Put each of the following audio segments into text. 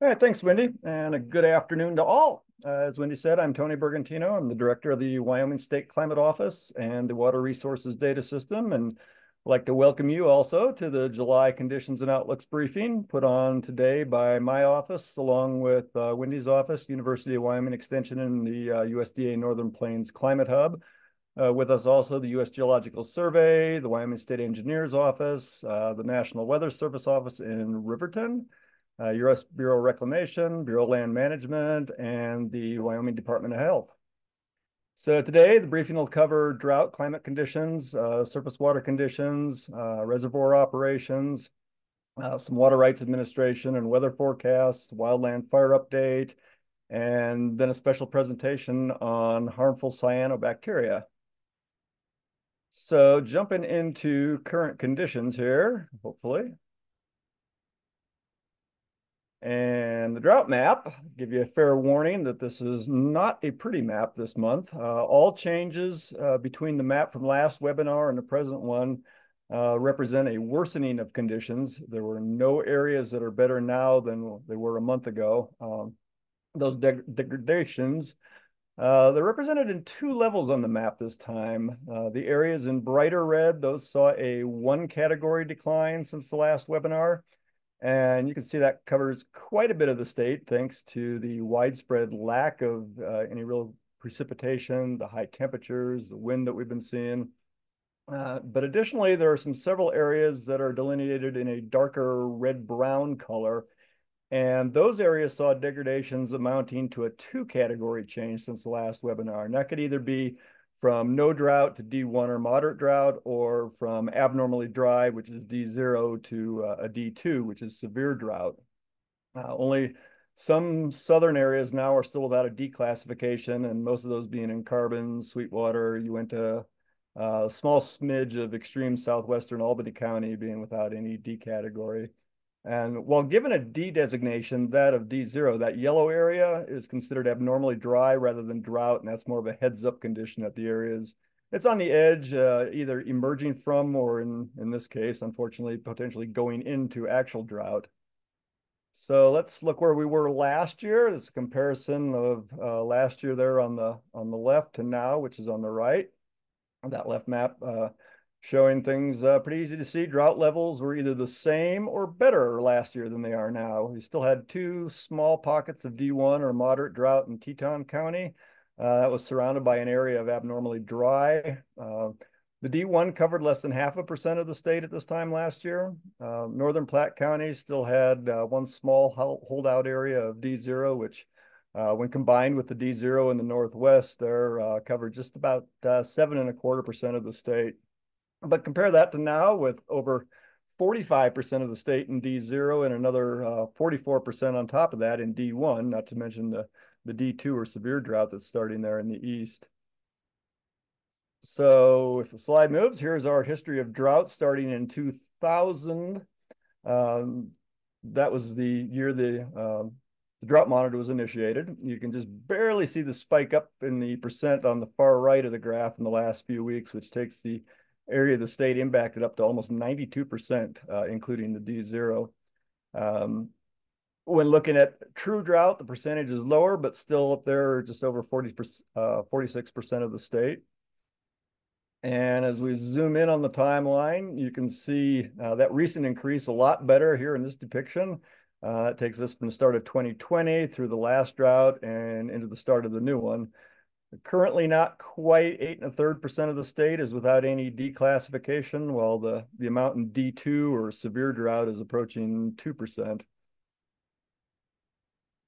All right, thanks, Wendy, and a good afternoon to all. As Wendy said, I'm Tony Bergantino. I'm the director of the Wyoming State Climate Office and the Water Resources Data System, and I'd like to welcome you also to the July Conditions and Outlooks briefing put on today by my office, along with Wendy's office, University of Wyoming Extension, and the USDA Northern Plains Climate Hub. With us also the U.S. Geological Survey, the Wyoming State Engineer's Office, the National Weather Service office in Riverton, U.S. Bureau of Reclamation, Bureau of Land Management, and the Wyoming Department of Health. So today, the briefing will cover drought, climate conditions, surface water conditions, reservoir operations, some water rights administration and weather forecasts, wildland fire update, and then a special presentation on harmful cyanobacteria. So jumping into current conditions here, hopefully. And the drought map, give you a fair warning that this is not a pretty map this month. All changes between the map from last webinar and the present one represent a worsening of conditions. There were no areas that are better now than they were a month ago. Those degradations, they're represented in two levels on the map this time. The areas in brighter red, those saw a 1 category decline since the last webinar. And you can see that covers quite a bit of the state thanks to the widespread lack of any real precipitation, the high temperatures, the wind that we've been seeing. But additionally, there are several areas that are delineated in a darker red-brown color. And those areas saw degradations amounting to a 2 category change since the last webinar. And that could either be from no drought to D1 or moderate drought, or from abnormally dry, which is D0, to a D2, which is severe drought. Only some southern areas now are still without a D classification, and most of those being in Carbon, Sweetwater, Uinta, a small smidge of extreme southwestern Albany County being without any D category. And while given a D designation, that of D0, that yellow area is considered abnormally dry rather than drought, and that's more of a heads-up condition at the areas. It's on the edge, either emerging from or in this case, unfortunately, potentially going into actual drought. So let's look where we were last year. This is a comparison of last year there on the left to now, which is on the right. That left map showing things pretty easy to see. Drought levels were either the same or better last year than they are now. We still had 2 small pockets of D1 or moderate drought in Teton County. That was surrounded by an area of abnormally dry. The D1 covered less than 0.5% of the state at this time last year. Northern Platte County still had 1 small holdout area of D0, which when combined with the D0 in the Northwest, they're covered just about 7.25% of the state. But compare that to now with over 45% of the state in D0 and another 44% on top of that in D1, not to mention the D2 or severe drought that's starting there in the east. So if the slide moves, here's our history of drought starting in 2000. That was the year the drought monitor was initiated. You can just barely see the spike up in the percent on the far right of the graph in the last few weeks, which takes the area of the state impacted up to almost 92%, including the D0. When looking at true drought, the percentage is lower, but still up there, just over 46% of the state. And as we zoom in on the timeline, you can see that recent increase a lot better here in this depiction. It takes us from the start of 2020 through the last drought and into the start of the new one. Currently, not quite 8.33% of the state is without any declassification, while the amount in D2 or severe drought is approaching 2%.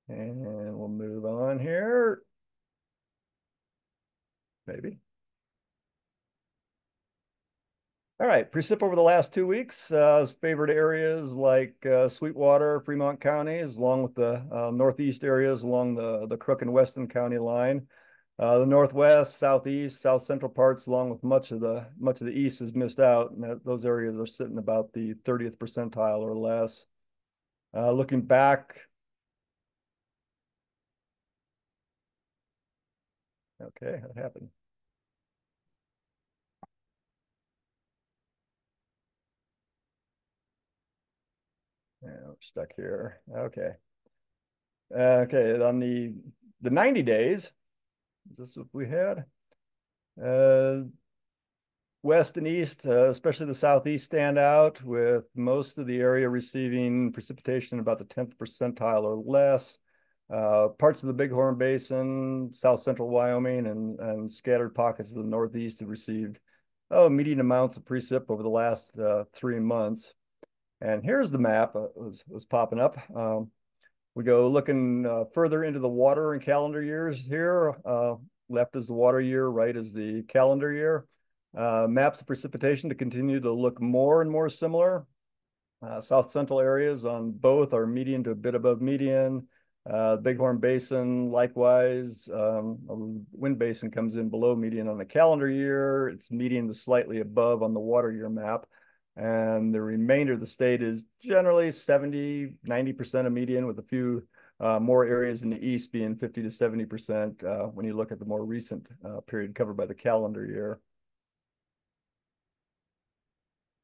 And we'll move on here. Maybe. All right, precip over the last 2 weeks. Favored areas like Sweetwater, Fremont counties, along with the northeast areas along the Crook and Weston County line. The northwest, southeast, south central parts, along with much of the east, is missed out, and those areas are sitting about the 30th percentile or less. Looking back, okay, that happened. Yeah, we're stuck here. Okay. Okay, on the 90 days, is this what we had? Uh, West and east, especially the southeast, stand out with most of the area receiving precipitation about the 10th percentile or less. Parts of the Bighorn Basin, south central Wyoming, and scattered pockets of the northeast have received median amounts of precip over the last 3 months. And here's the map was popping up. We go looking further into the water and calendar years here. Left is the water year, right is the calendar year. Maps of precipitation to continue to look more and more similar. South central areas on both are median to a bit above median. Bighorn Basin, likewise. Wind Basin comes in below median on the calendar year. It's median to slightly above on the water year map. And the remainder of the state is generally 70, 90% of median, with a few more areas in the east being 50 to 70% when you look at the more recent period covered by the calendar year.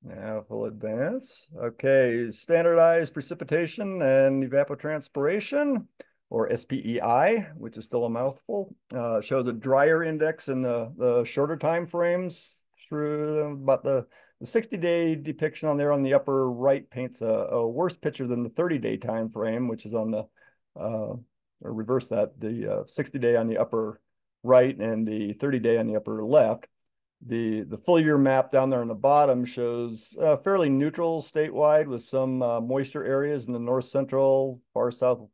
Now we'll advance. Okay, standardized precipitation and evapotranspiration, or SPEI, which is still a mouthful, shows a drier index in the shorter time frames through about the 60-day depiction on there on the upper right paints a worse picture than the 30-day time frame, which is on the, or reverse that, the 60-day on the upper right and the 30-day on the upper left. The full year map down there on the bottom shows fairly neutral statewide, with some moisture areas in the north central, far south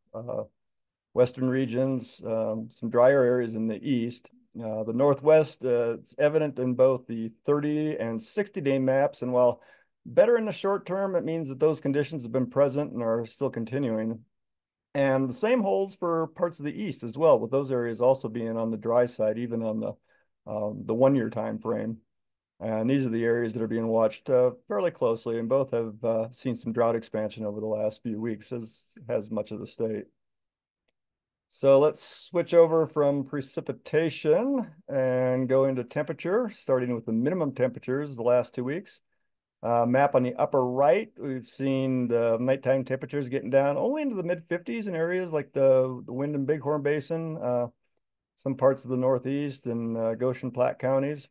western regions, some drier areas in the east. The Northwest, it's evident in both the 30 and 60-day maps. And while better in the short term, it means that those conditions have been present and are still continuing. And the same holds for parts of the east as well, with those areas also being on the dry side, even on the 1 year time frame. And these are the areas that are being watched fairly closely, and both have seen some drought expansion over the last few weeks, as has much of the state. So let's switch over from precipitation and go into temperature, starting with the minimum temperatures the last 2 weeks. Map on the upper right, we've seen the nighttime temperatures getting down only into the mid-50s in areas like the Wind and Bighorn Basin, some parts of the Northeast and Goshen Platte counties.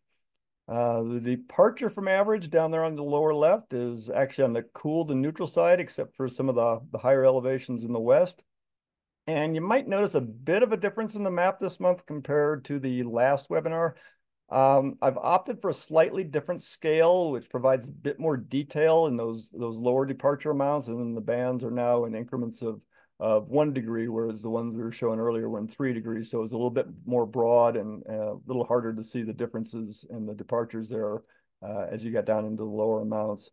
The departure from average down there on the lower left is actually on the cool to neutral side, except for some of the higher elevations in the west. And you might notice a bit of a difference in the map this month compared to the last webinar. I've opted for a slightly different scale, which provides a bit more detail in those lower departure amounts, and then the bands are now in increments of 1 degree, whereas the ones we were showing earlier were in 3 degrees. So it's a little bit more broad and a little harder to see the differences in the departures there as you got down into the lower amounts.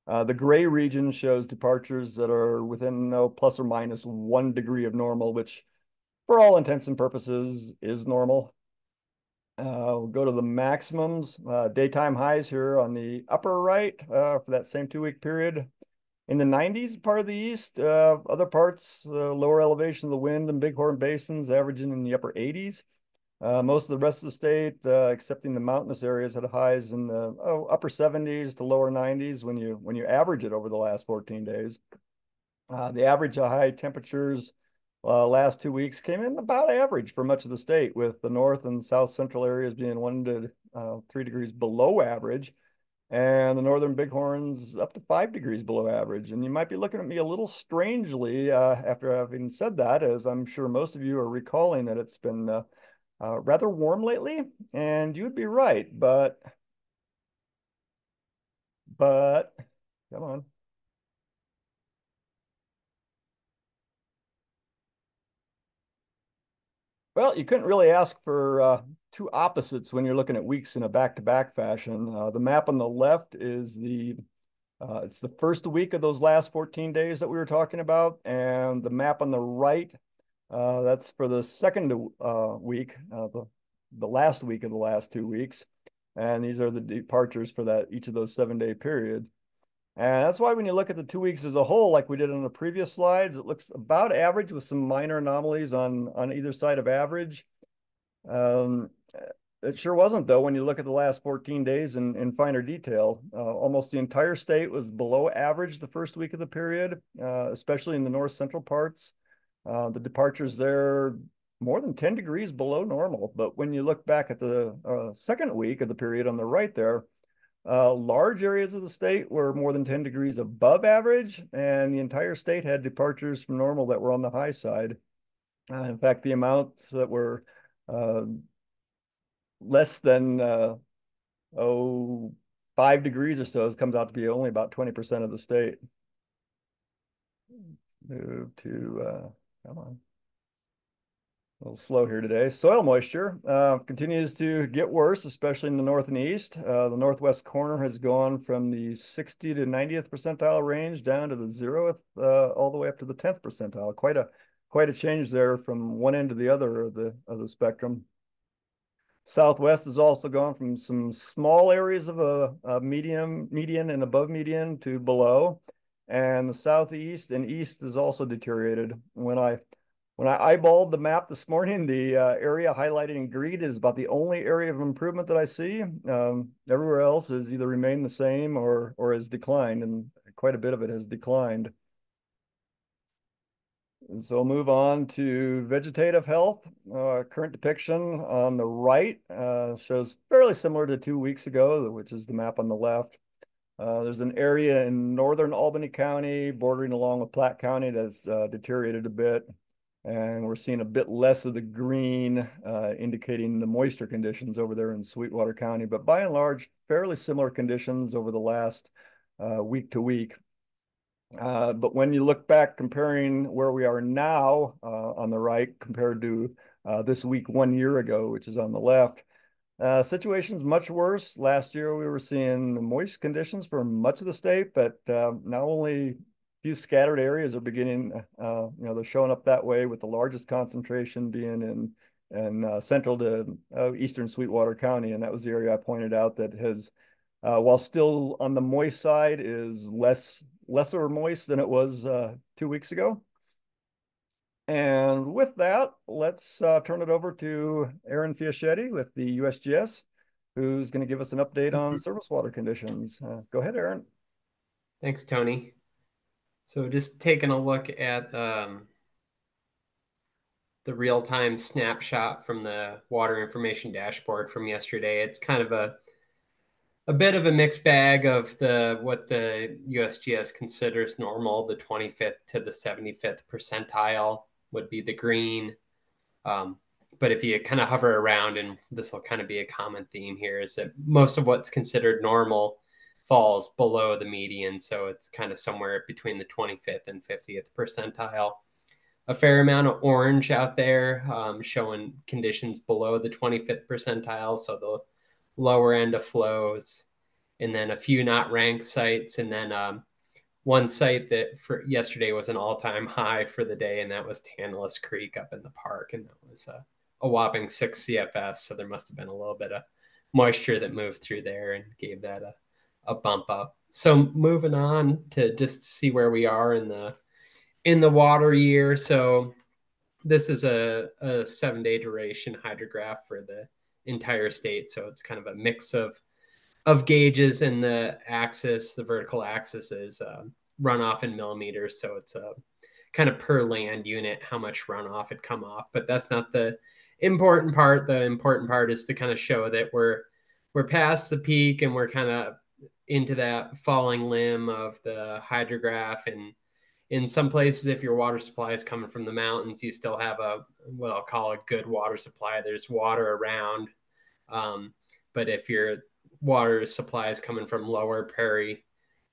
The gray region shows departures that are within plus or minus 1 degree of normal, which for all intents and purposes is normal. We'll go to the maximums. Daytime highs here on the upper right for that same 2-week period. In the 90s, part of the east, other parts, lower elevation of the Wind and Bighorn Basins, averaging in the upper 80s. Most of the rest of the state, excepting the mountainous areas, had highs in the upper 70s to lower 90s when you average it over the last 14 days. The average high temperatures last 2 weeks came in about average for much of the state, with the north and south central areas being 1 to 3 degrees below average, and the northern Bighorns up to 5 degrees below average. And you might be looking at me a little strangely after having said that, as I'm sure most of you are recalling that it's been rather warm lately, and you'd be right, but come on. Well, you couldn't really ask for two opposites when you're looking at weeks in a back-to-back fashion. The map on the left is it's the first week of those last 14 days that we were talking about, and the map on the right, that's for the second week, the last week of the last 2 weeks. And these are the departures for each of those 7-day periods. And that's why when you look at the 2 weeks as a whole, like we did on the previous slides, it looks about average with some minor anomalies on either side of average. It sure wasn't, though, when you look at the last 14 days in finer detail. Almost the entire state was below average the first week of the period, especially in the north central parts. The departures there more than 10 degrees below normal. But when you look back at the second week of the period on the right there, large areas of the state were more than 10 degrees above average, and the entire state had departures from normal that were on the high side. In fact, the amounts that were uh, less than oh, 5 degrees or so comes out to be only about 20% of the state. Move to, come on. A little slow here today. Soil moisture continues to get worse, especially in the north and east. The northwest corner has gone from the 60 to 90th percentile range down to the 0th, all the way up to the 10th percentile. Quite a change there from one end to the other of the spectrum. Southwest has also gone from some small areas of a median and above median to below, and the southeast and east has also deteriorated. When I eyeballed the map this morning, the area highlighted in green is about the only area of improvement that I see. Everywhere else has either remained the same or has declined, and quite a bit of it has declined. And so we'll move on to vegetative health. Current depiction on the right shows fairly similar to 2 weeks ago, which is the map on the left. There's an area in northern Albany County bordering along with Platte County that's deteriorated a bit. And we're seeing a bit less of the green, indicating the moisture conditions over there in Sweetwater County. But by and large, fairly similar conditions over the last week to week. But when you look back comparing where we are now on the right compared to this week 1 year ago, which is on the left, situation's much worse. Last year, we were seeing moist conditions for much of the state, but now only a few scattered areas are beginning, they're showing up that way, with the largest concentration being in central to eastern Sweetwater County. And that was the area I pointed out that has, while still on the moist side, is lesser moist than it was 2 weeks ago. And with that, let's turn it over to Aaron Fiaschetti with the USGS, who's going to give us an update on surface water conditions. Go ahead, Aaron. Thanks, Tony. So just taking a look at the real-time snapshot from the water information dashboard from yesterday. It's kind of a bit of a mixed bag of what the USGS considers normal. The 25th to the 75th percentile would be the green. But if you kind of hover around, and this will kind of be a common theme here, is that most of what's considered normal falls below the median. So it's kind of somewhere between the 25th and 50th percentile. A fair amount of orange out there, showing conditions below the 25th percentile. So the lower end of flows, and then a few not ranked sites. And then one site that for yesterday was an all-time high for the day, and that was Tantalus Creek up in the park. And that was a whopping 6 CFS. So there must have been a little bit of moisture that moved through there and gave that a bump up. So moving on to just see where we are in the water year. So this is a 7-day duration hydrograph for the entire state. So it's kind of a mix of gauges, and the vertical axis is runoff in millimeters. So it's a kind of per land unit, how much runoff had come off. But that's not the important part. The important part is to kind of show that we're past the peak, and we're kind of into that falling limb of the hydrograph. And in some places, if your water supply is coming from the mountains, you still have what I'll call a good water supply. There's water around. But if your water supply is coming from lower prairie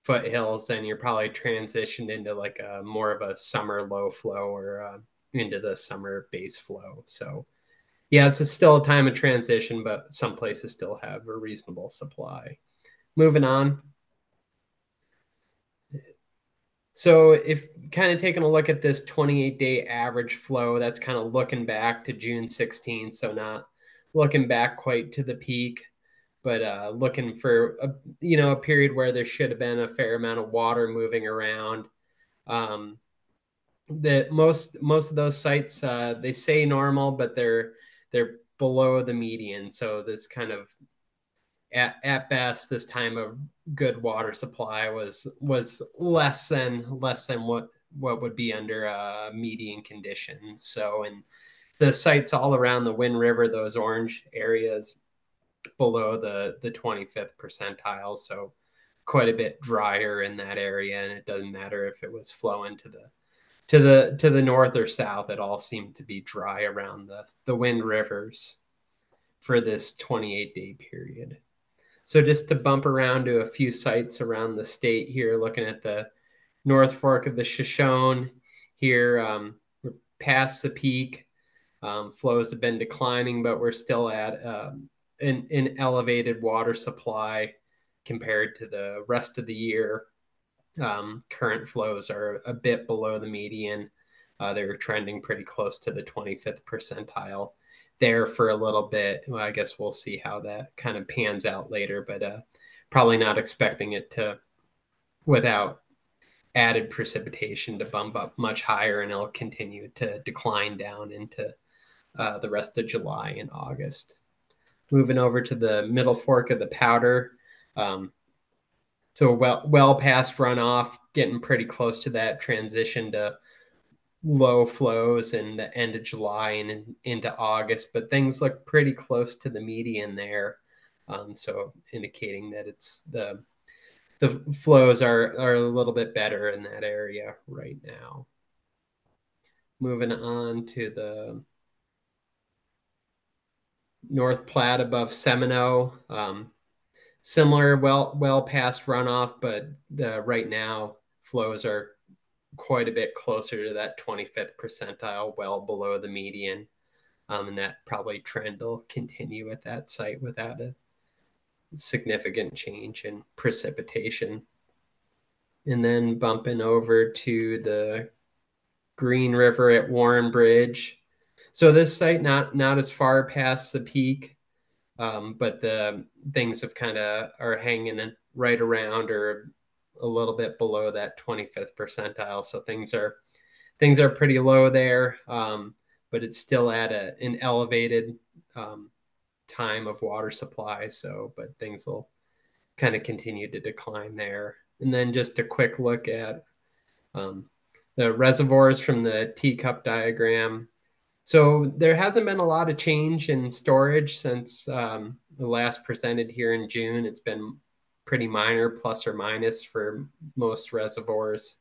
foothills, then you're probably transitioned into like a more of a summer low flow, or into the summer base flow. So yeah, it's still a time of transition, but some places still have a reasonable supply. Moving on. So if kind of taking a look at this 28-day average flow, that's kind of looking back to June 16th. So not looking back quite to the peak, but looking for a period where there should have been a fair amount of water moving around. That most of those sites, they say normal, but they're below the median. So this kind of at best, this time of good water supply was less than what what would be under median conditions. So, and the sites all around the Wind River, those orange areas below the 25th percentile. So quite a bit drier in that area. And it doesn't matter if it was flowing to the north or south, it all seemed to be dry around the Wind Rivers for this 28-day period. So just to bump around to a few sites around the state here, looking at the North Fork of the Shoshone here, we're past the peak. Flows have been declining, but we're still at an elevated water supply compared to the rest of the year. Current flows are a bit below the median. They're trending pretty close to the 25th percentile there for a little bit. Well, I guess we'll see how that kind of pans out later, but probably not expecting it to, without added precipitation, to bump up much higher, and it'll continue to decline down into the rest of July and August. Moving over to the middle fork of the Powder. So well past runoff, getting pretty close to that transition to low flows in the end of July and into August, but things look pretty close to the median there. So indicating that it's the flows are a little bit better in that area right now. Moving on to the North Platte above Seminole. Similar, well past runoff, but right now flows are quite a bit closer to that 25th percentile, well below the median. And that probably trend will continue at that site without a significant change in precipitation. And then bumping over to the Green River at Warren Bridge. So this site not as far past the peak, but the things have kind of are hanging right around or a little bit below that 25th percentile. So things are pretty low there, but it's still at an elevated time of water supply. So, but things will kind of continue to decline there. And then just a quick look at the reservoirs from the teacup diagram. So there hasn't been a lot of change in storage since the last presented here in June. It's been pretty minor, plus or minus for most reservoirs.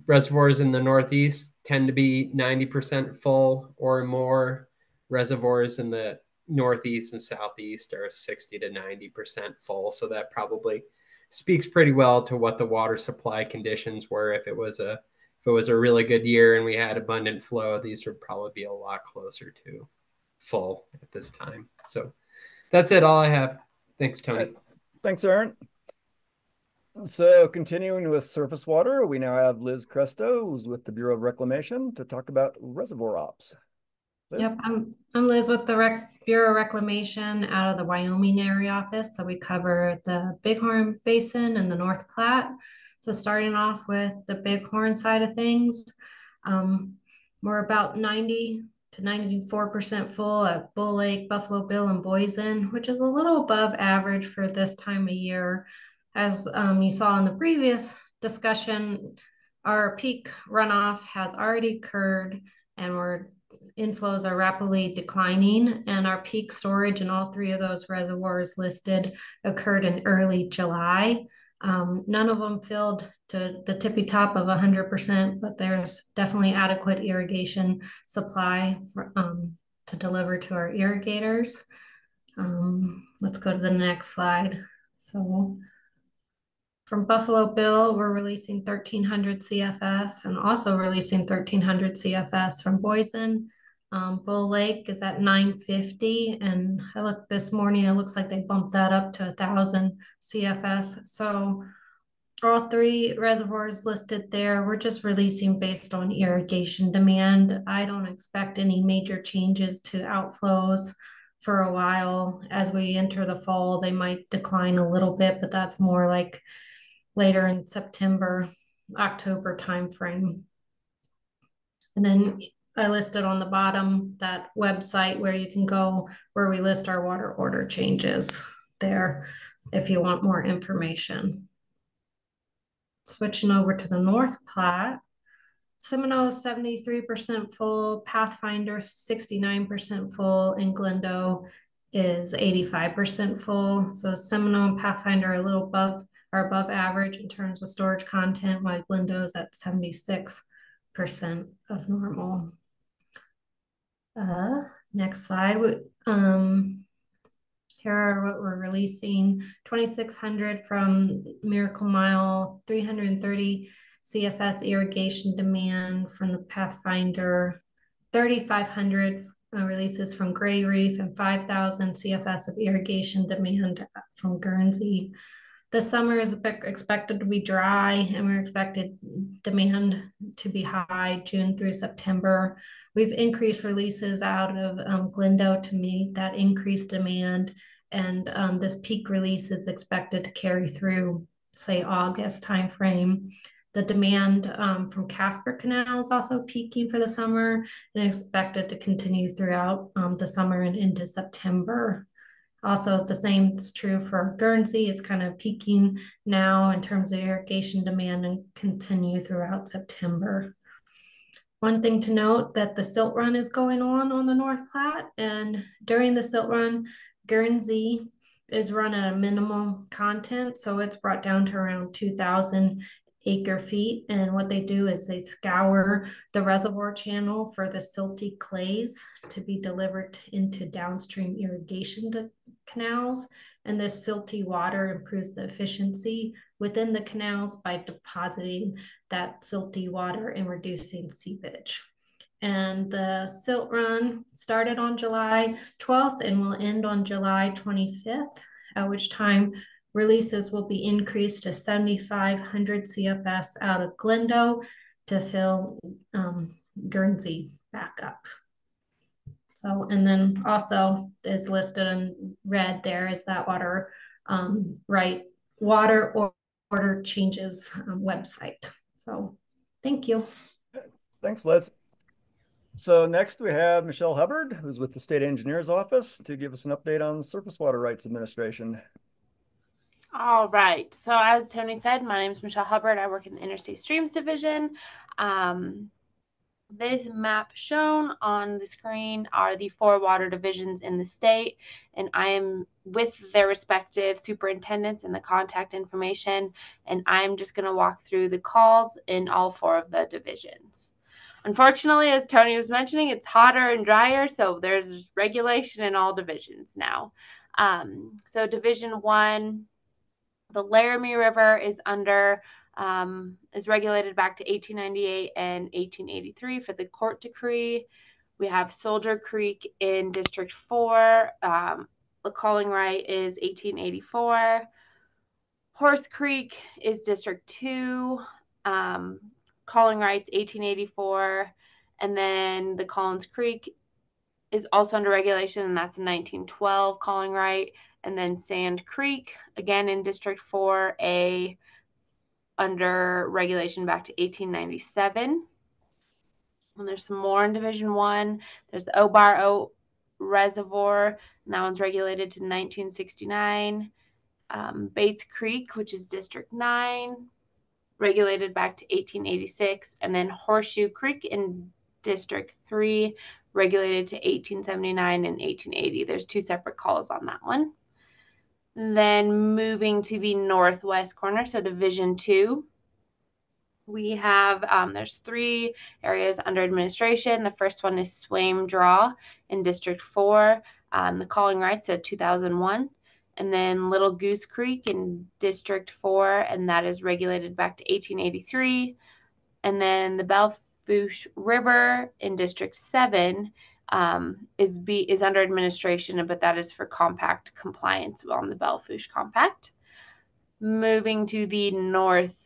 Reservoirs in the Northeast tend to be 90% full or more. Reservoirs in the Northeast and Southeast are 60 to 90% full. So that probably speaks pretty well to what the water supply conditions were. If it was a really good year and we had abundant flow, these would probably be a lot closer to full at this time. So that's it, all I have. Thanks, Tony. Right. Thanks, Aaron. So continuing with surface water, we now have Liz Cresto, who's with the Bureau of Reclamation, to talk about reservoir ops. Liz? Yep, I'm Liz with the Bureau of Reclamation out of the Wyoming area office. So we cover the Bighorn Basin and the North Platte. So starting off with the Bighorn side of things, we're about 90 to 94% full at Bull Lake, Buffalo Bill, and Boise, which is a little above average for this time of year. As you saw in the previous discussion, our peak runoff has already occurred and inflows are rapidly declining, and our peak storage in all three of those reservoirs listed occurred in early July. None of them filled to the tippy top of 100%, but there's definitely adequate irrigation supply to deliver to our irrigators. Let's go to the next slide. So from Buffalo Bill, we're releasing 1,300 CFS and also releasing 1,300 CFS from Boise. Bull Lake is at 950, and I looked this morning, it looks like they bumped that up to 1,000 CFS. So all three reservoirs listed there, we're just releasing based on irrigation demand. I don't expect any major changes to outflows for a while. As we enter the fall, they might decline a little bit, but that's more like later in September, October timeframe. And then I listed on the bottom that website where you can go, where we list our water order changes there if you want more information. Switching over to the North Platte, Seminole is 73% full, Pathfinder 69% full, and Glendo is 85% full. So Seminole and Pathfinder are a little above average in terms of storage content, while Glendo is at 76% of normal. Next slide. Here are what we're releasing: 2,600 from Miracle Mile, 330 CFS irrigation demand from the Pathfinder, 3,500 releases from Gray Reef, and 5,000 CFS of irrigation demand from Guernsey. The summer is expected to be dry, and we're expected demand to be high June through September. We've increased releases out of Glendo to meet that increased demand, and this peak release is expected to carry through, say, August timeframe. The demand from Casper Canal is also peaking for the summer and expected to continue throughout the summer and into September. Also, the same is true for Guernsey. It's kind of peaking now in terms of irrigation demand and continue throughout September. One thing to note that the silt run is going on the North Platte, and during the silt run, Guernsey is run at a minimal content, so it's brought down to around 2,000 acre feet. And what they do is they scour the reservoir channel for the silty clays to be delivered into downstream irrigation canals. And this silty water improves the efficiency within the canals by depositing that silty water and reducing seepage. And the silt run started on July 12th and will end on July 25th, at which time releases will be increased to 7,500 CFS out of Glendo to fill Guernsey back up. So, and then also is listed in red there is that water order changes website. So thank you. Thanks, Liz. So next we have Michelle Hubbard, who's with the State Engineer's Office, to give us an update on Surface Water Rights Administration. All right. So as Tony said, my name is Michelle Hubbard. I work in the Interstate Streams Division. This map shown on the screen are the 4 water divisions in the state, and I am with their respective superintendents and the contact information, and I'm just going to walk through the calls in all 4 of the divisions. Unfortunately, as Tony was mentioning, it's hotter and drier, so there's regulation in all divisions now. So Division 1, the Laramie River is regulated back to 1898 and 1883 for the court decree. We have Soldier Creek in District 4. The calling right is 1884. Horse Creek is District 2. Calling rights 1884. And then the Collins Creek is also under regulation, and that's a 1912 calling right. And then Sand Creek, again in District 4A, under regulation back to 1897. And there's some more in Division 1. There's the Obar Reservoir, and that one's regulated to 1969. Bates Creek, which is District 9, regulated back to 1886. And then Horseshoe Creek in District 3, regulated to 1879 and 1880. There's 2 separate calls on that one. Then moving to the northwest corner, so Division 2, we have, there's 3 areas under administration. The first one is Swaim Draw in District 4. The calling rights at 2001. And then Little Goose Creek in District 4, and that is regulated back to 1883. And then the Belfouche River in District 7 is under administration, but that is for compact compliance on the Belfouche Compact. Moving to the northwest,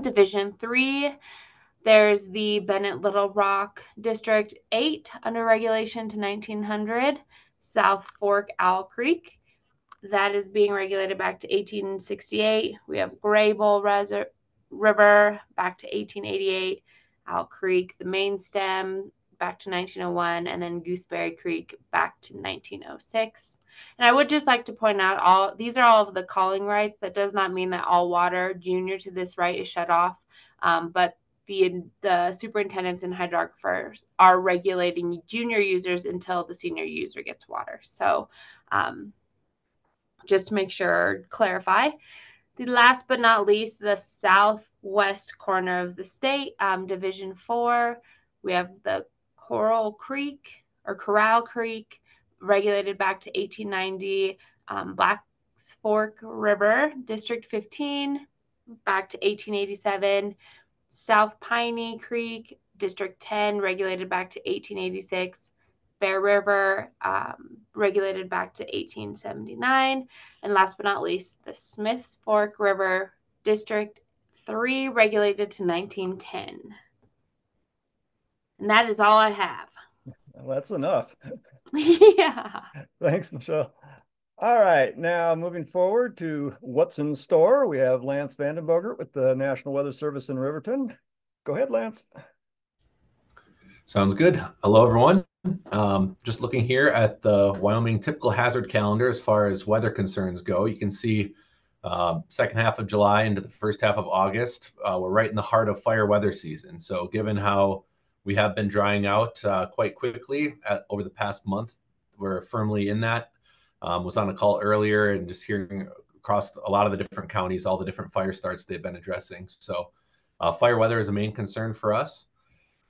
Division 3, there's the Bennett Little Rock District 8 under regulation to 1900, South Fork Owl Creek, that is being regulated back to 1868. We have Graybull River back to 1888. Owl Creek, the main stem, back to 1901, and then Gooseberry Creek back to 1906. And I would just like to point out these are all of the calling rights. That does not mean that all water junior to this right is shut off, but the superintendents and hydrographers are regulating junior users until the senior user gets water. So just to make sure, clarify. The last but not least, the southwest corner of the state, Division 4, we have the Corral Creek, regulated back to 1890, Black Fork River, District 15, back to 1887, South Piney Creek, District 10, regulated back to 1886, Bear River, regulated back to 1879. And last but not least, the Smiths Fork River, District 3, regulated to 1910. And that is all I have. Well, that's enough. Yeah. Thanks, Michelle. All right, now moving forward to what's in store, we have Lance Vandenbogert with the National Weather Service in Riverton. Go ahead, Lance. Sounds good. Hello, everyone. Just looking here at the Wyoming typical hazard calendar as far as weather concerns go. You can see second half of July into the first half of August. We're right in the heart of fire weather season. So given how we have been drying out quite quickly over the past month, we're firmly in that. Was on a call earlier and just hearing across a lot of the different counties, all the different fire starts they've been addressing. So fire weather is a main concern for us.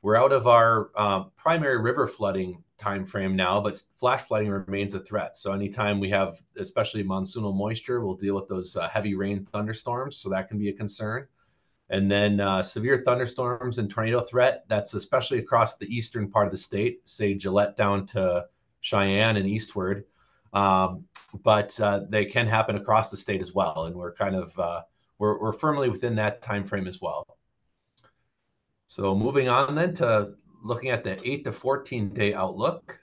We're out of our primary river flooding time frame now, but flash flooding remains a threat. So anytime we have especially monsoonal moisture, we'll deal with those heavy rain thunderstorms. So that can be a concern. And then severe thunderstorms and tornado threat, that's especially across the eastern part of the state, say Gillette down to Cheyenne and eastward. But they can happen across the state as well. And we're kind of, we're firmly within that time frame as well. So moving on then to looking at the 8 to 14 day outlook.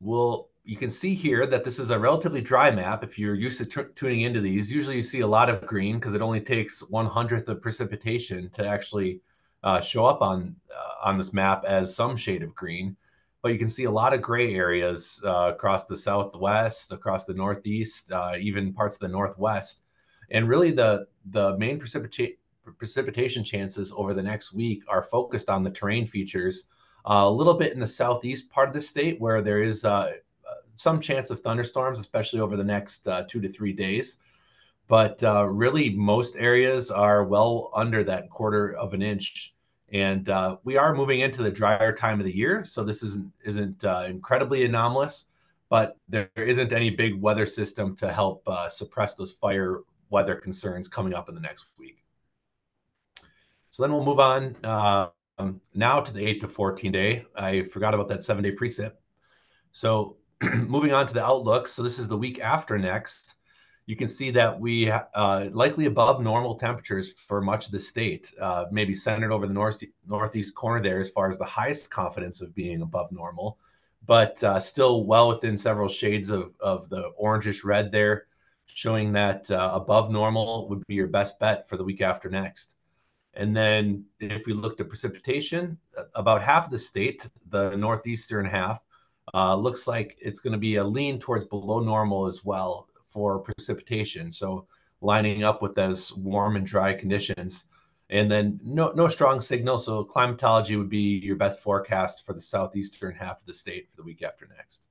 You can see here that this is a relatively dry map. If you're used to tuning into these, usually you see a lot of green because it only takes 1/100th of precipitation to actually show up on this map as some shade of green. But you can see a lot of gray areas across the southwest, across the northeast, even parts of the northwest. And really the main precipitation chances over the next week are focused on the terrain features, a little bit in the southeast part of the state where there is some chance of thunderstorms, especially over the next 2 to 3 days. But really most areas are well under that 1/4 of an inch. And we are moving into the drier time of the year. So this isn't incredibly anomalous, but there isn't any big weather system to help suppress those fire weather concerns coming up in the next week. So then we'll move on now to the 8 to 14 day. I forgot about that 7-day precip. So moving on to the outlook. So this is the week after next. You can see that we likely above normal temperatures for much of the state, maybe centered over the northeast corner there as far as the highest confidence of being above normal, but still well within several shades of the orangish red there, showing that above normal would be your best bet for the week after next. And then if we looked at precipitation, about half of the state, the northeastern half, looks like it's going to be a lean towards below normal as well for precipitation. So lining up with those warm and dry conditions. And then no strong signal. So climatology would be your best forecast for the southeastern half of the state for the week after next.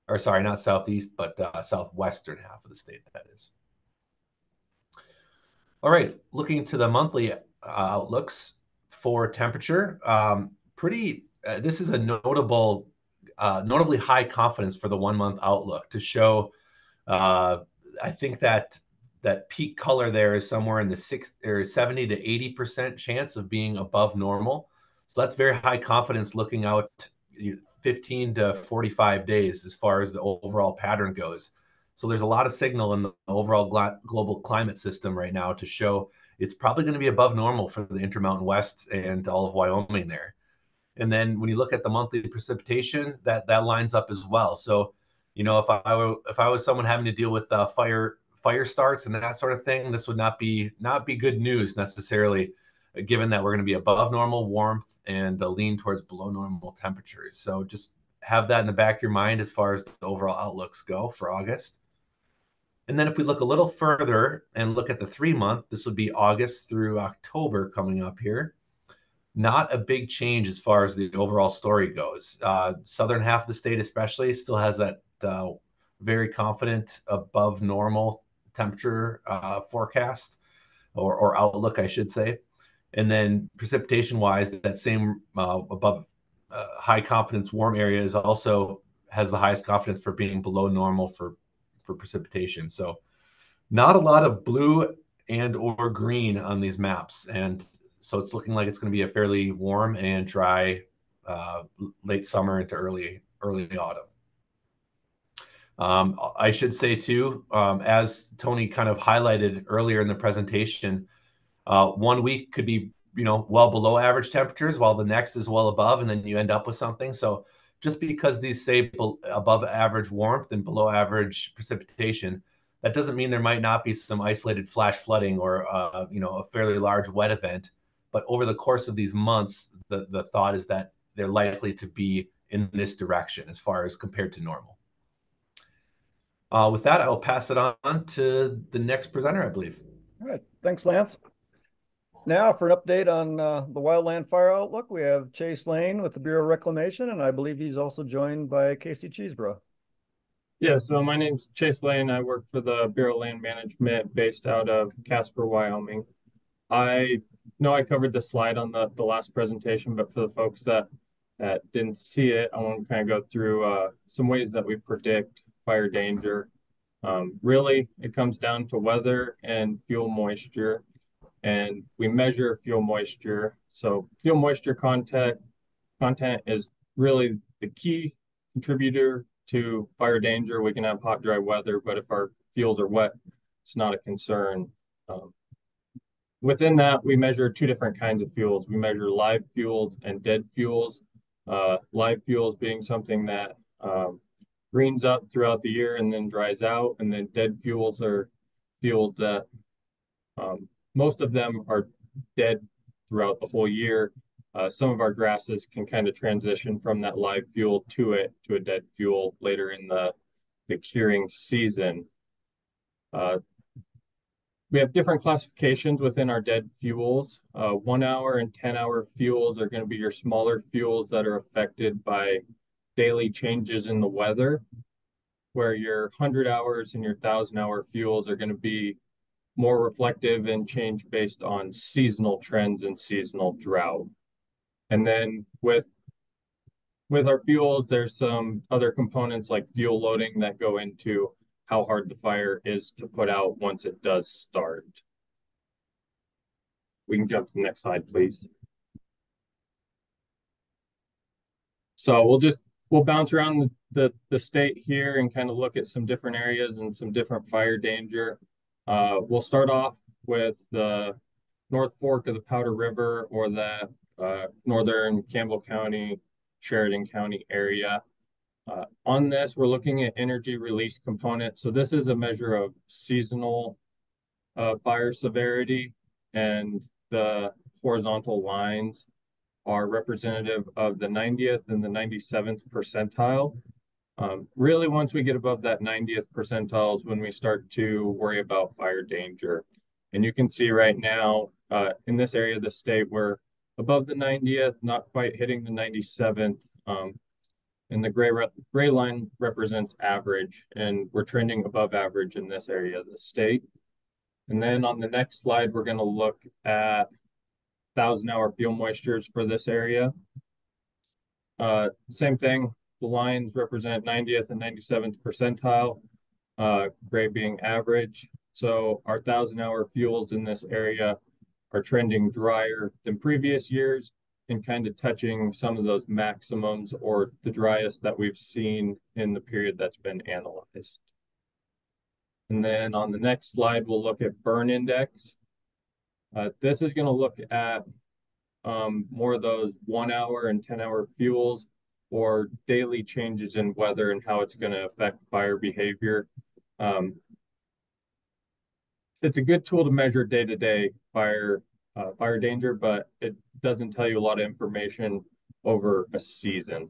Or sorry, not southeast, but southwestern half of the state, that is. All right, looking to the monthly outlooks for temperature. This is a notably high confidence for the 1 month outlook to show. I think that peak color there is somewhere in the 70 to 80% chance of being above normal. So that's very high confidence looking out 15 to 45 days as far as the overall pattern goes. So there's a lot of signal in the overall global climate system right now to show it's probably going to be above normal for the Intermountain West and all of Wyoming there. And then when you look at the monthly precipitation, that lines up as well. So, you know, if I was someone having to deal with fire starts and that sort of thing, this would not be good news necessarily, given that we're going to be above normal warmth and a lean towards below normal temperatures. So just have that in the back of your mind as far as the overall outlooks go for August. And then if we look a little further and look at the 3-month, this would be August through October coming up here. Not a big change as far as the overall story goes. Southern half of the state especially still has that very confident above normal temperature forecast or outlook, I should say. And then precipitation wise, that same above high confidence warm area is also has the highest confidence for being below normal for precipitation. So not a lot of blue and or green on these maps. And so it's looking like it's going to be a fairly warm and dry late summer into early autumn. I should say too, as Tony kind of highlighted earlier in the presentation, 1 week could be, well below average temperatures, while the next is well above, and then you end up with something. So just because these say above average warmth and below average precipitation, that doesn't mean there might not be some isolated flash flooding or a fairly large wet event. But over the course of these months, the thought is that they're likely to be in this direction as far as compared to normal. With that, I will pass it on to the next presenter, I believe. All right. Thanks, Lance. Now for an update on the wildland fire outlook, we have Chase Lane with the Bureau of Reclamation, and I believe he's also joined by Casey Cheeseborough. Yeah, so my name's Chase Lane. I work for the Bureau of Land Management based out of Casper, Wyoming. I know I covered the slide on the last presentation, but for the folks that didn't see it, I want to kind of go through some ways that we predict fire danger. Really, it comes down to weather and fuel moisture, and we measure fuel moisture. So fuel moisture content is really the key contributor to fire danger. We can have hot, dry weather, but if our fuels are wet, it's not a concern. Within that, we measure 2 different kinds of fuels. We measure live fuels and dead fuels. Live fuels being something that greens up throughout the year and then dries out, and then dead fuels are fuels that most of them are dead throughout the whole year. Some of our grasses can kind of transition from that live fuel to a dead fuel later in the curing season. We have different classifications within our dead fuels. 1 hour and 10-hour fuels are going to be your smaller fuels that are affected by daily changes in the weather, where your 100 hours and your 1,000-hour fuels are going to be more reflective and change based on seasonal trends and seasonal drought. And then with our fuels, there's some other components like fuel loading that go into how hard the fire is to put out once it does start. We can jump to the next slide, please. So we'll bounce around the state here and kind of look at some different areas and some different fire danger. We'll start off with the North Fork of the Powder River, or the northern Campbell County, Sheridan County area. On this, we're looking at energy release component. So this is a measure of seasonal fire severity, and the horizontal lines are representative of the 90th and the 97th percentile. Really, once we get above that 90th percentile is when we start to worry about fire danger. And you can see right now in this area of the state, we're above the 90th, not quite hitting the 97th. And the gray line represents average, and we're trending above average in this area of the state. And then on the next slide, we're going to look at 1,000-hour fuel moistures for this area. Same thing, the lines represent 90th and 97th percentile, gray being average. So our 1,000-hour fuels in this area are trending drier than previous years and kind of touching some of those maximums or the driest that we've seen in the period that's been analyzed. And then on the next slide, we'll look at burn index. This is going to look at more of those 1 hour and 10-hour fuels, or daily changes in weather and how it's going to affect fire behavior. It's a good tool to measure day-to-day fire danger, but it doesn't tell you a lot of information over a season.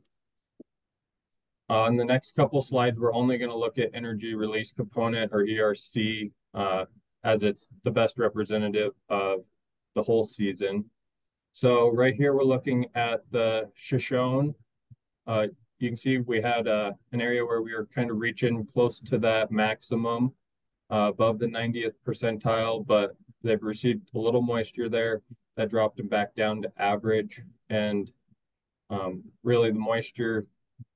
On the next couple slides, we're only going to look at energy release component, or ERC, as it's the best representative of the whole season. So right here, we're looking at the Shoshone. You can see we had an area where we were kind of reaching close to that maximum above the 90th percentile, but they've received a little moisture there that dropped them back down to average. And really the moisture,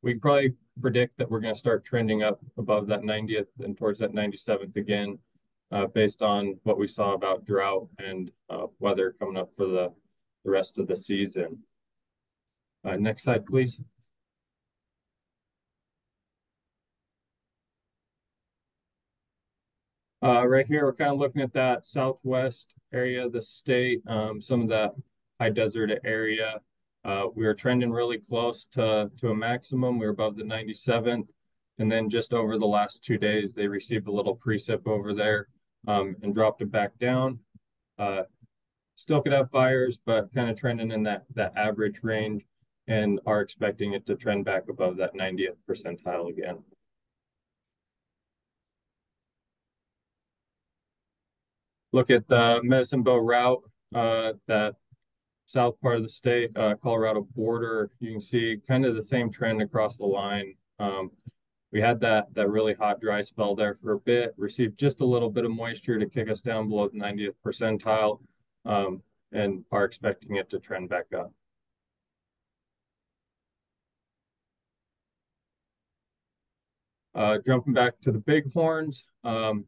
we can probably predict that we're going to start trending up above that 90th and towards that 97th again, based on what we saw about drought and weather coming up for the rest of the season. Next slide, please. Right here, we're kind of looking at that southwest area of the state, some of that high desert area. We were trending really close to a maximum. We were above the 97th. And then just over the last 2 days, they received a little precip over there and dropped it back down. Still could have fires, but kind of trending in that average range, and are expecting it to trend back above that 90th percentile again. Look at the Medicine Bow route, that south part of the state, Colorado border. You can see kind of the same trend across the line. We had that really hot, dry spell there for a bit, received just a little bit of moisture to kick us down below the 90th percentile, and are expecting it to trend back up. Jumping back to the bighorns, kind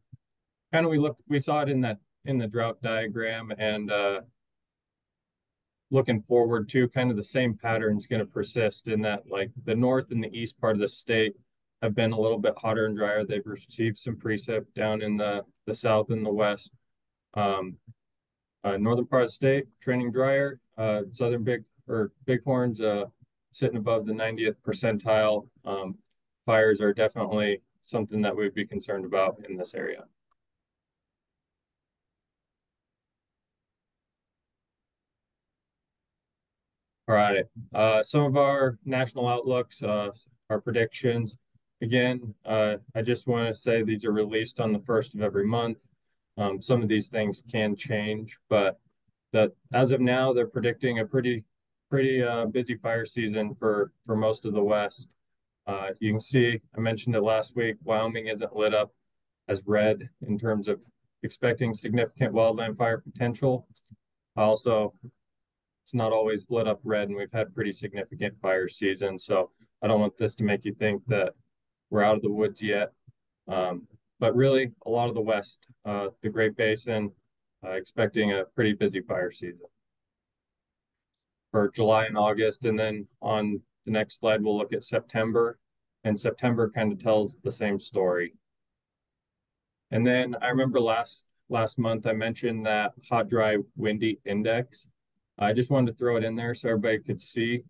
of we saw it in the drought diagram, and looking forward to kind of the same pattern is going to persist in that, like, the north and the east part of the state have been a little bit hotter and drier. They've received some precip down in the south and the west. Northern part of the state trending drier. Southern bighorns sitting above the 90th percentile. Fires are definitely something that we'd be concerned about in this area. All right, some of our national outlooks, our predictions. Again, I just want to say these are released on the 1st of every month. Some of these things can change, but that as of now, they're predicting a pretty busy fire season for most of the West. You can see, I mentioned it last week, Wyoming isn't lit up as red in terms of expecting significant wildland fire potential. Also, it's not always lit up red, and we've had pretty significant fire season. So I don't want this to make you think that we're out of the woods yet. But really, a lot of the West, the Great Basin, expecting a pretty busy fire season for July and August. And then on the next slide, we'll look at September. And September kind of tells the same story. And then I remember last month, I mentioned that hot, dry, windy index. I just wanted to throw it in there so everybody could see.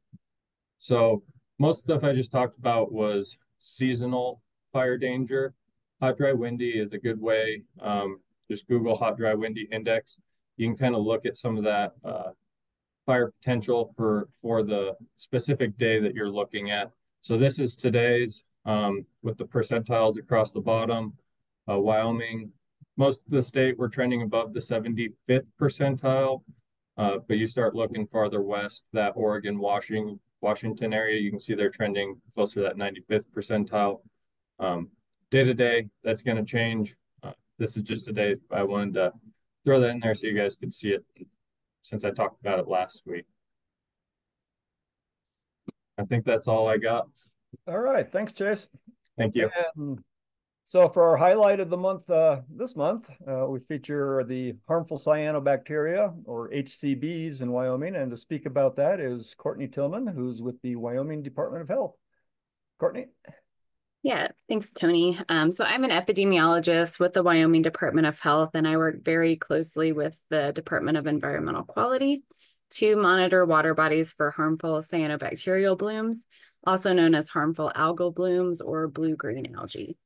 So most stuff I just talked about was seasonal fire danger. Hot, dry, windy is a good way. Just Google hot, dry, windy index. You can kind of look at some of that fire potential for the specific day that you're looking at. So this is today's with the percentiles across the bottom. Wyoming, most of the state, we're trending above the 75th percentile. But you start looking farther west, that Oregon, Washington area, you can see they're trending closer to that 95th percentile. Day to day, that's going to change. This is just a day. I wanted to throw that in there so you guys could see it since I talked about it last week. I think that's all I got. All right. Thanks, Chase. Thank you. And so for our highlight of the month, this month, we feature the harmful cyanobacteria, or HCBs, in Wyoming. And to speak about that is Courtney Tillman, who's with the Wyoming Department of Health. Courtney? Yeah, thanks, Tony. So I'm an epidemiologist with the Wyoming Department of Health, and I work very closely with the Department of Environmental Quality to monitor water bodies for harmful cyanobacterial blooms, also known as harmful algal blooms or blue-green algae.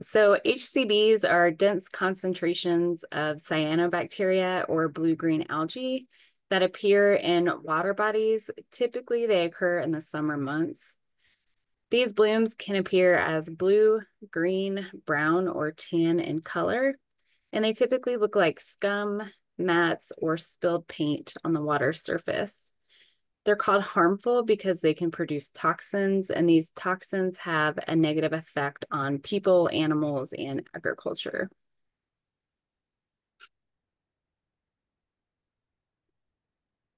So HCBs are dense concentrations of cyanobacteria or blue-green algae that appear in water bodies. Typically, they occur in the summer months. These blooms can appear as blue, green, brown, or tan in color, and they typically look like scum, mats, or spilled paint on the water surface. They're called harmful because they can produce toxins, and these toxins have a negative effect on people, animals, and agriculture.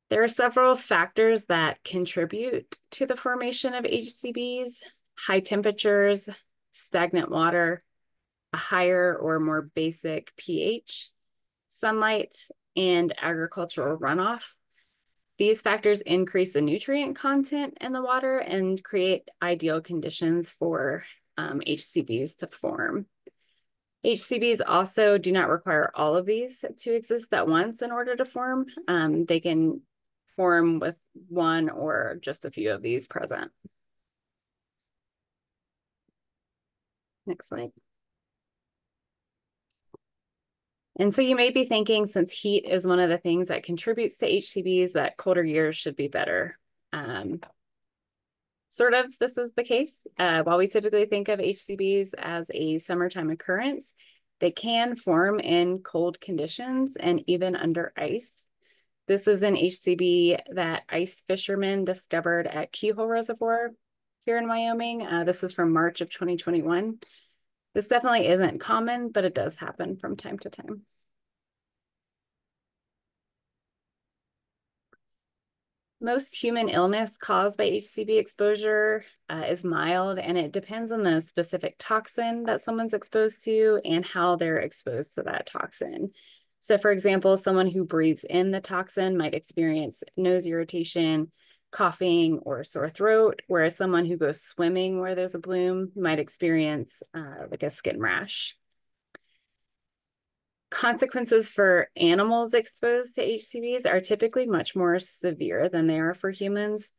There are several factors that contribute to the formation of HCBs: high temperatures, stagnant water, a higher or more basic pH, sunlight, and agricultural runoff. These factors increase the nutrient content in the water and create ideal conditions for HCBs to form. HCBs also do not require all of these to exist at once in order to form. They can form with one or just a few of these present. Next slide. And so you may be thinking, since heat is one of the things that contributes to HCBs, that colder years should be better. Sort of, this is the case. While we typically think of HCBs as a summertime occurrence, they can form in cold conditions and even under ice. This is an HCB that ice fishermen discovered at Keyhole Reservoir here in Wyoming. This is from March of 2021. This definitely isn't common, but it does happen from time to time. Most human illness caused by HCB exposure is mild, and it depends on the specific toxin that someone's exposed to and how they're exposed to that toxin. So for example, someone who breathes in the toxin might experience nose irritation, coughing, or sore throat, whereas someone who goes swimming where there's a bloom might experience like a skin rash. Consequences for animals exposed to HCBs are typically much more severe than they are for humans.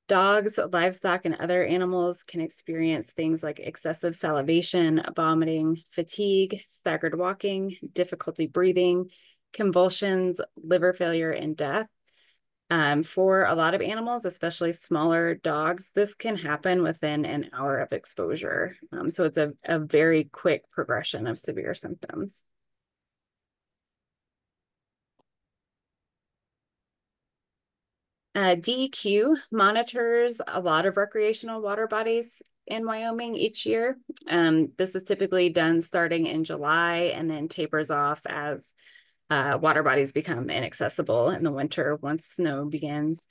Dogs, livestock, and other animals can experience things like excessive salivation, vomiting, fatigue, staggered walking, difficulty breathing, convulsions, liver failure, and death. For a lot of animals, especially smaller dogs, this can happen within an hour of exposure. So it's a very quick progression of severe symptoms. DEQ monitors a lot of recreational water bodies in Wyoming each year. This is typically done starting in July and then tapers off as water bodies become inaccessible in the winter once snow begins.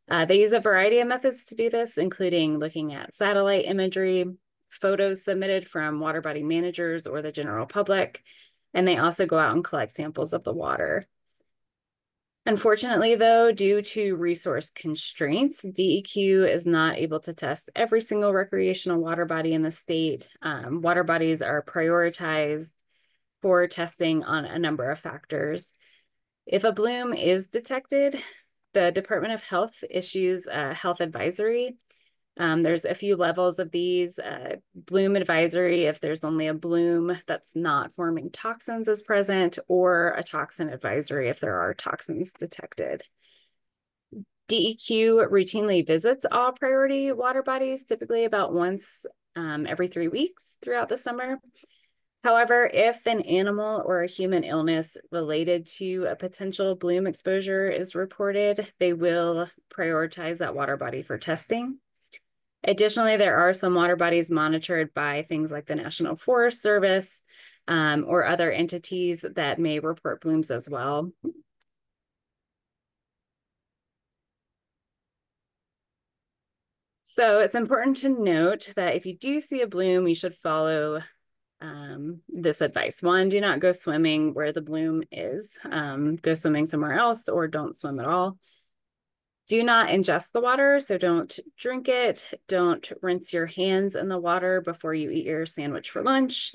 They use a variety of methods to do this, including looking at satellite imagery, photos submitted from water body managers or the general public, and they also go out and collect samples of the water. Unfortunately, though, due to resource constraints, DEQ is not able to test every single recreational water body in the state. Water bodies are prioritized for testing on a number of factors. If a bloom is detected, the Department of Health issues a health advisory. There's a few levels of these. Bloom advisory, if there's only a bloom that's not forming toxins is present, or a toxin advisory if there are toxins detected. DEQ routinely visits all priority water bodies, typically about once every 3 weeks throughout the summer. However, if an animal or a human illness related to a potential bloom exposure is reported, they will prioritize that water body for testing. Additionally, there are some water bodies monitored by things like the National Forest Service or other entities that may report blooms as well. So it's important to note that if you do see a bloom, you should follow this advice. One, do not go swimming where the bloom is. Go swimming somewhere else or don't swim at all. Do not ingest the water, so don't drink it. Don't rinse your hands in the water before you eat your sandwich for lunch.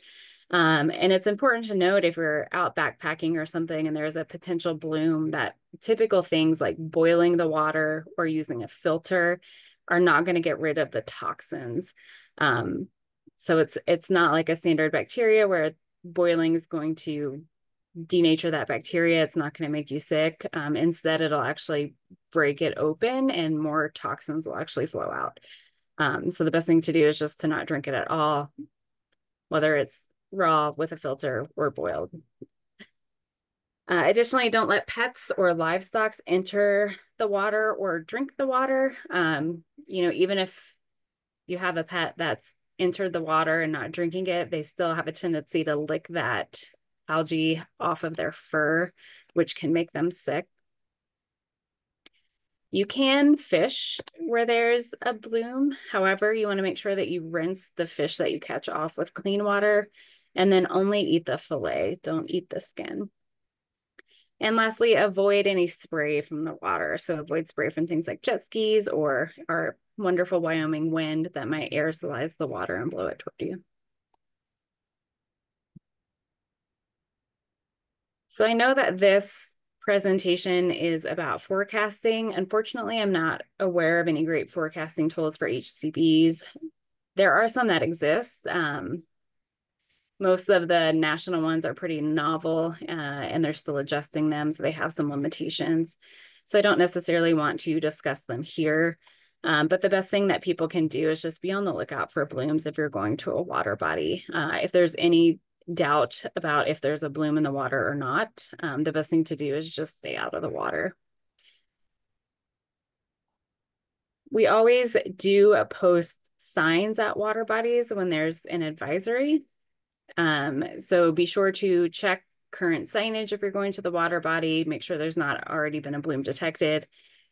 And it's important to note if you're out backpacking or something and there's a potential bloom, that typical things like boiling the water or using a filter are not going to get rid of the toxins. So it's not like a standard bacteria where boiling is going to denature that bacteria. It's not going to make you sick. Instead, it'll actually break it open and more toxins will actually flow out. So the best thing to do is just to not drink it at all, whether it's raw with a filter or boiled. Additionally, don't let pets or livestock enter the water or drink the water. Even if you have a pet that's entered the water and not drinking it, they still have a tendency to lick that algae off of their fur, which can make them sick. You can fish where there's a bloom. However, you want to make sure that you rinse the fish that you catch off with clean water and then only eat the fillet. Don't eat the skin. And lastly, avoid any spray from the water. So avoid spray from things like jet skis or our wonderful Wyoming wind that might aerosolize the water and blow it toward you. So I know that this presentation is about forecasting. Unfortunately, I'm not aware of any great forecasting tools for HCBs. There are some that exist. Most of the national ones are pretty novel and they're still adjusting them, so they have some limitations. So I don't necessarily want to discuss them here, but the best thing that people can do is just be on the lookout for blooms if you're going to a water body. If there's any doubt about if there's a bloom in the water or not, the best thing to do is just stay out of the water. We always do post signs at water bodies when there's an advisory. So be sure to check current signage if you're going to the water body, make sure there's not already been a bloom detected.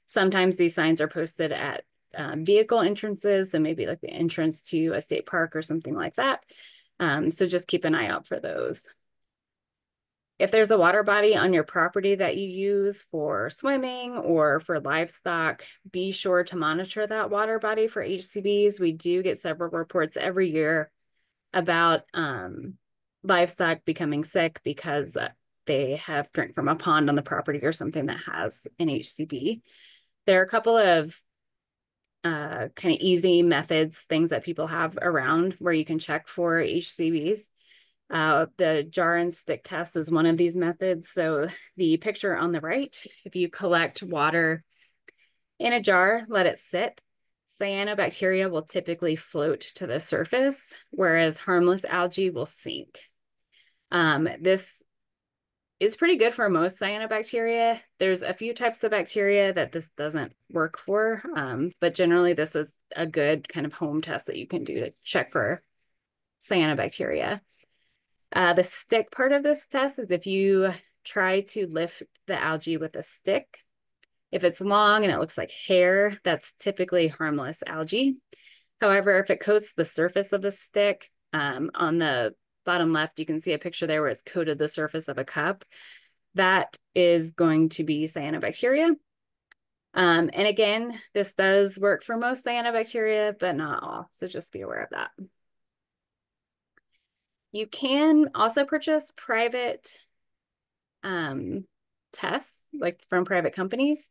Sometimes these signs are posted at vehicle entrances, so maybe like the entrance to a state park or something like that. So just keep an eye out for those. If there's a water body on your property that you use for swimming or for livestock, be sure to monitor that water body for HCBs. We do get several reports every year about livestock becoming sick because they have drank from a pond on the property or something that has an HCB. There are a couple of kind of easy methods, things that people have around where you can check for HCBs. The jar and stick test is one of these methods. So the picture on the right, if you collect water in a jar, let it sit, cyanobacteria will typically float to the surface, whereas harmless algae will sink. This is pretty good for most cyanobacteria. There's a few types of bacteria that this doesn't work for, but generally this is a good kind of home test that you can do to check for cyanobacteria. The stick part of this test is if you try to lift the algae with a stick. If it's long and it looks like hair, that's typically harmless algae. However, if it coats the surface of the stick, on the bottom left, you can see a picture there where it's coated the surface of a cup. That is going to be cyanobacteria. And again, this does work for most cyanobacteria, but not all. So just be aware of that. You can also purchase private tests, like from private companies.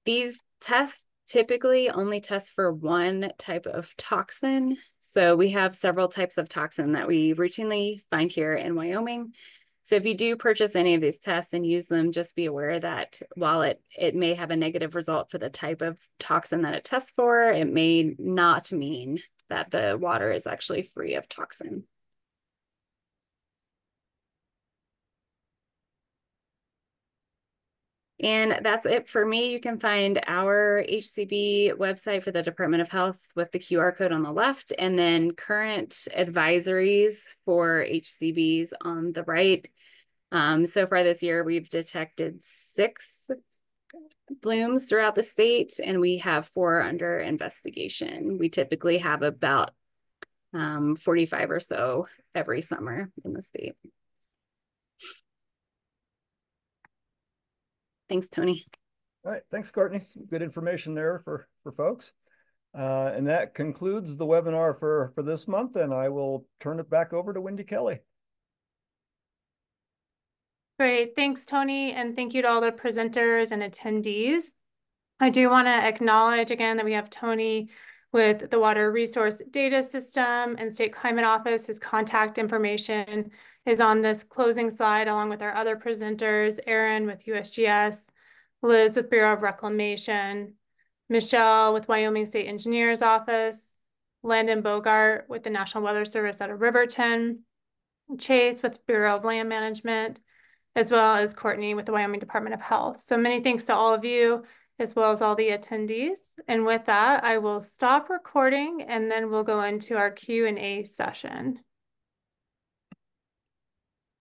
These tests typically only test for one type of toxin. So we have several types of toxin that we routinely find here in Wyoming. So if you do purchase any of these tests and use them, just be aware that while it may have a negative result for the type of toxin that it tests for, it may not mean that the water is actually free of toxin. And that's it for me. You can find our HCB website for the Department of Health with the QR code on the left, and then current advisories for HCBs on the right. So far this year, we've detected 6 blooms throughout the state, and we have 4 under investigation. We typically have about 45 or so every summer in the state. Thanks, Tony. All right, thanks, Courtney. Some good information there for folks. And that concludes the webinar for this month, and I will turn it back over to Wendy Kelly. Great, thanks, Tony, and thank you to all the presenters and attendees. I do want to acknowledge again that we have Tony with the Water Resource Data System and State Climate Office. His contact information is on this closing slide, along with our other presenters, Aaron with USGS, Liz with Bureau of Reclamation, Michelle with Wyoming State Engineers Office, Landon Bogart with the National Weather Service out of Riverton, Chase with Bureau of Land Management, as well as Courtney with the Wyoming Department of Health. So many thanks to all of you, as well as all the attendees. And with that, I will stop recording and then we'll go into our Q&A session.